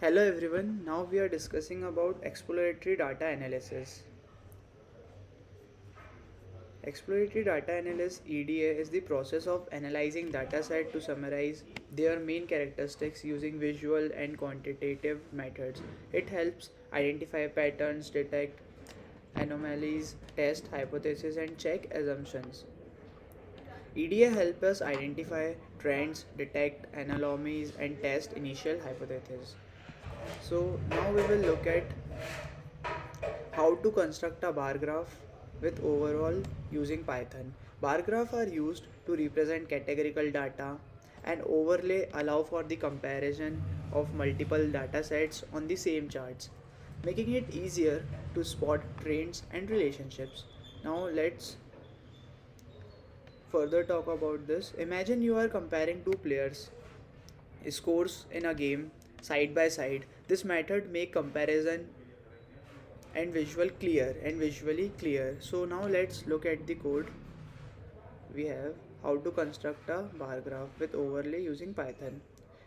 Hello everyone, now we are discussing about exploratory data analysis. Exploratory data analysis EDA is the process of analyzing dataset to summarize their main characteristics using visual and quantitative methods. It helps identify patterns, detect anomalies, test hypotheses and check assumptions. EDA helps us identify trends, detect anomalies and test initial hypotheses. So now we will look at how to construct a bar graph with overall using Python. Bar graphs are used to represent categorical data and overlay allow for the comparison of multiple data sets on the same charts, making it easier to spot trends and relationships. Now let's further talk about this. Imagine you are comparing two players scores in a game side by side. This method make comparison and visually clear. So now let's look at the code. We have how to construct a bar graph with overlay using Python.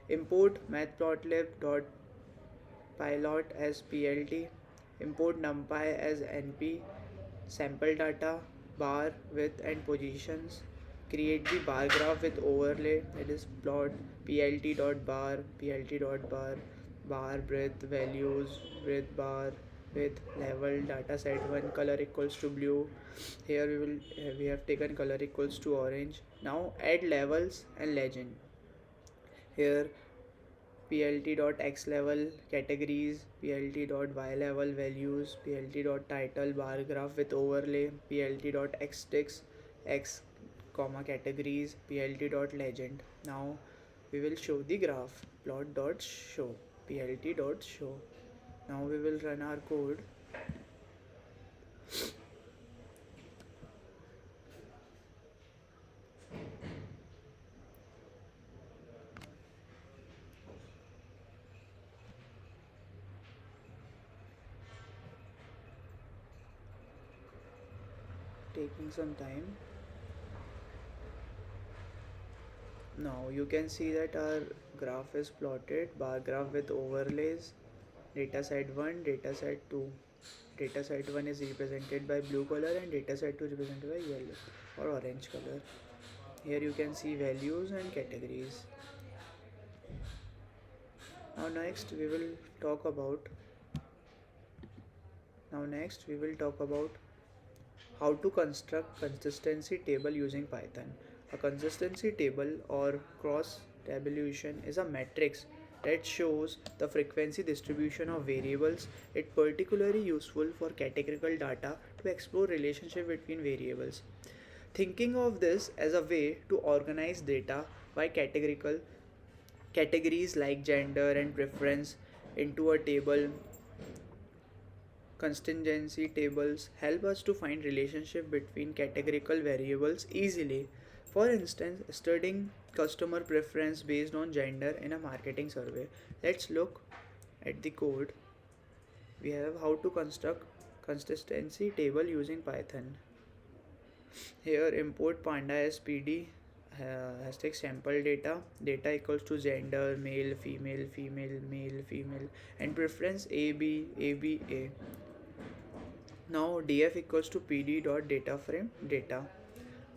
Import matplotlib.pylot as plt, import numpy as np, sample data, bar width and positions, create the bar graph with overlay, that is plot plt.bar, plt.bar, bar breadth values, width bar, with level data set 1 color equals to blue. Here we have taken color equals to orange. Now add levels and legend. Here plt.x level categories, plt.y level values, plt.title bar graph with overlay, plt.xtext x comma categories, plt.legend. Now we will show the graph plot.show, plt.show. Now we will run our code. Taking some time. Now you can see that our graph is plotted, bar graph with overlays, dataset 1, dataset 2. Dataset 1 is represented by blue color and dataset 2 represented by yellow or orange color. Here you can see values and categories. Now next we will talk about how to construct consistency table using Python. A consistency table or cross tabulation is a matrix that shows the frequency distribution of variables. It's particularly useful for categorical data to explore relationship between variables. Thinking of this as a way to organize data by categorical categories like gender and preference into a table. Contingency tables help us to find relationship between categorical variables easily. For instance, studying customer preference based on gender in a marketing survey. Let's look at the code. We have how to construct consistency table using Python. Here import panda as pd hashtag sample data equals to gender male female male female and preference a. Now df equals to pd dot data frame data.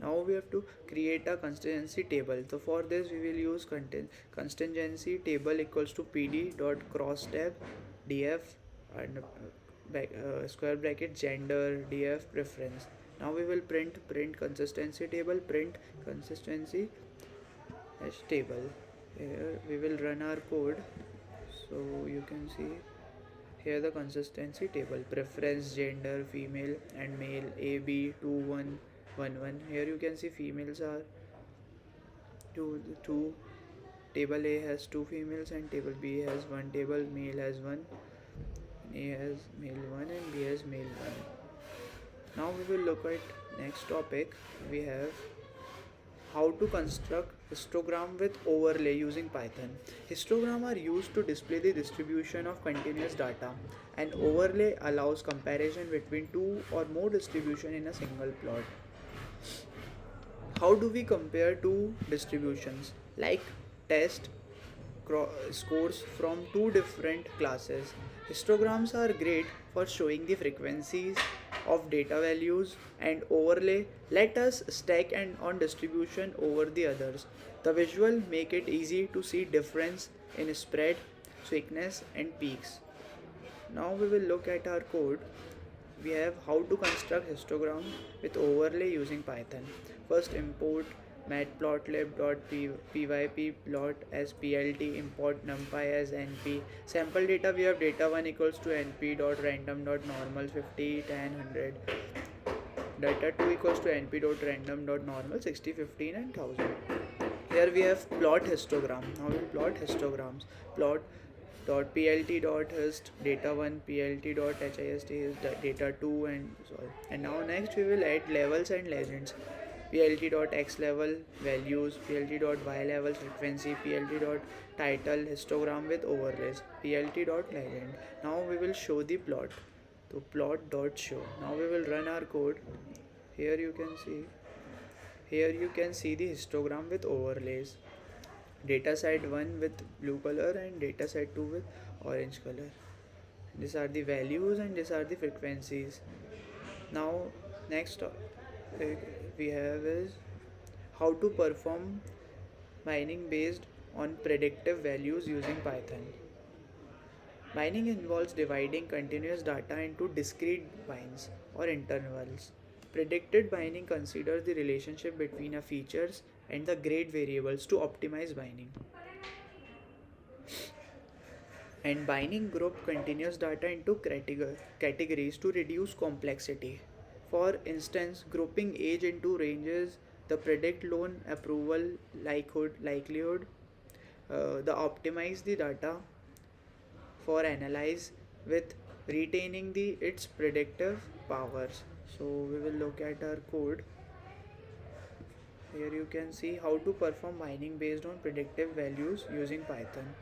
Now we have to create a contingency table. So for this we will use contingency table equals to pd dot cross tab df and square bracket gender df preference. Now we will print consistency table, print consistency as table. Here we will run our code. So you can see here the consistency table, preference gender female and male AB 2111. Here you can see females are two, table A has two females and table B has one, table male has one, A has male one and B has male one. Now we will look at next topic. We have how to construct histogram with overlay using Python. Histogram are used to display the distribution of continuous data. An overlay allows comparison between two or more distribution in a single plot. How do we compare two distributions? Like test scores from two different classes. Histograms are great for showing the frequencies of data values, and overlay let us stack and on distribution over the others. The visual make it easy to see difference in spread, thickness and peaks. Now we will look at our code. We have how to construct histogram with overlay using Python. First import matplotlib.pyp plot as plt, import numpy as np. Sample data, we have data1 equals to np.random.normal 50 10 100. Data2 equals to np.random.normal 60 15 and 1000. Here we have plot histogram. Now we will plot histograms. Plot dot plt dot hist data1 plt dot hist is data2 and sorry. And now next we will add levels and legends. plt dot x level values, plt dot y level frequency, plt dot title histogram with overlays, plt dot legend. Now we will show the plot. So plot dot show. Now we will run our code. Here you can see the histogram with overlays. Dataset 1 with blue color and dataset 2 with orange color. These are the values and these are the frequencies. Now next we have is how to perform mining based on predictive values using Python. Mining involves dividing continuous data into discrete binds or intervals. Predicted binding considers the relationship between a features and the grade variables to optimize binding. And binding group continuous data into categories to reduce complexity. For instance, grouping age into ranges, the predict loan approval likelihood, the optimize the data for analyze with retaining the its predictive powers. So we will look at our code. Here you can see how to perform mining based on predictive values using Python.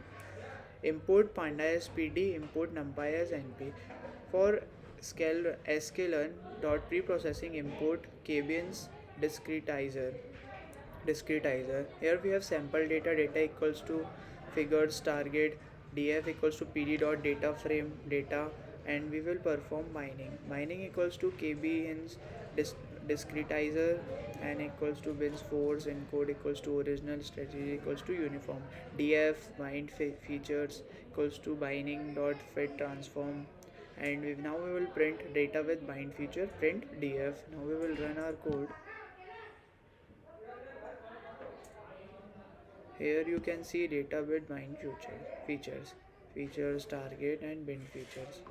Import pandas pd, import numpy as np. For sklearn dot preprocessing, import kbns discretizer. Here we have sample data equals to figures target, df equals to pd dot data frame data, and we will perform mining equals to kbns discretizer, n equals to bins force, encode equals to original, strategy equals to uniform, df bind features equals to binding dot fit transform, and now we will print data with bind feature, print df. Now we will run our code. Here you can see data with bind features target and bind features.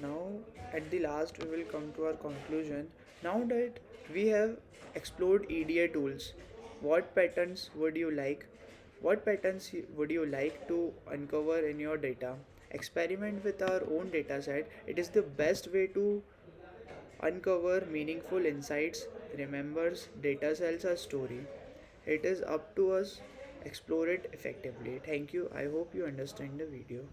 Now at the last we will come to our conclusion. Now that we have explored EDA tools, what patterns would you like? What patterns would you like to uncover in your data? Experiment with our own dataset. It is the best way to uncover meaningful insights. Remembers data tells a story. It is up to us explore it effectively. Thank you. I hope you understand the video.